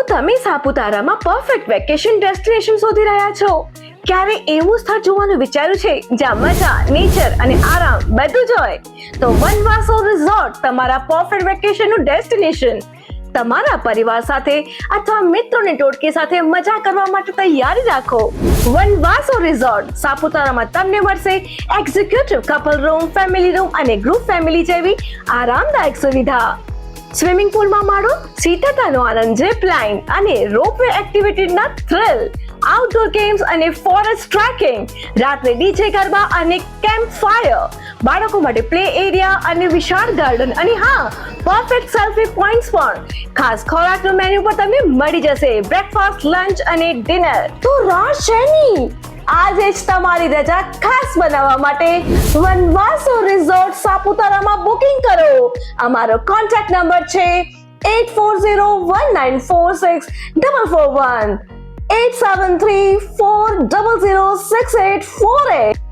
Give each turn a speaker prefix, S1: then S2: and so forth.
S1: શું તમે સાપુતારામાં પરફેક્ટ વેકેશન ડેસ્ટિનેશન શોધી રહ્યા છો? ક્યારે એવું સ્થળ જોવાનું વિચાર્યું છે જ્યાં મજા, નેચર અને આરામ બધું જ હોય? તો વનવાસો રિઝોર્ટ તમારા પરફેક્ટ વેકેશનનું ડેસ્ટિનેશન. તમારા પરિવાર સાથે અથવા મિત્રોની ટોળકી સાથે મજા કરવા માટે તૈયારી રાખો. વનવાસો રિઝોર્ટ સાપુતારામાં તમને મળશે executive couple room, family room અને ગ્રુપ ફેમિલી જેવી આરામદાયક સુવિધા. સ્વિમિંગ પુલમાં માણો શીતળતાનો આનંદ, ઝીપ લાઇન અને રોપવે એક્ટિવિટીના થ્રિલ, આઉટડોર ગેમ્સ અને ફોરેસ્ટ ટ્રેકિંગ, રાત્રે ડીજે ગરબા અને કેમ્પ ફાયર, બાળકો માટે પ્લે એરિયા અને વિશાળ ગાર્ડન અને હા, પરફેક્ટ સેલ્ફી પોઈન્ટ્સ પણ. ખાસ ખોરાકનું મેન્યુ પર તમને મળી જશે બ્રેકફાસ્ટ, લંચ અને ડિનર. તો રાહ શેની? આજે જ તમારી રજા ખાસ બનાવવા માટે વનવાસો રિઝોર્ટ સાપુતારામાં બુકિંગ કરો. અમારો કોન્ટેક્ટ નંબર છે 8401946441, 8734006848.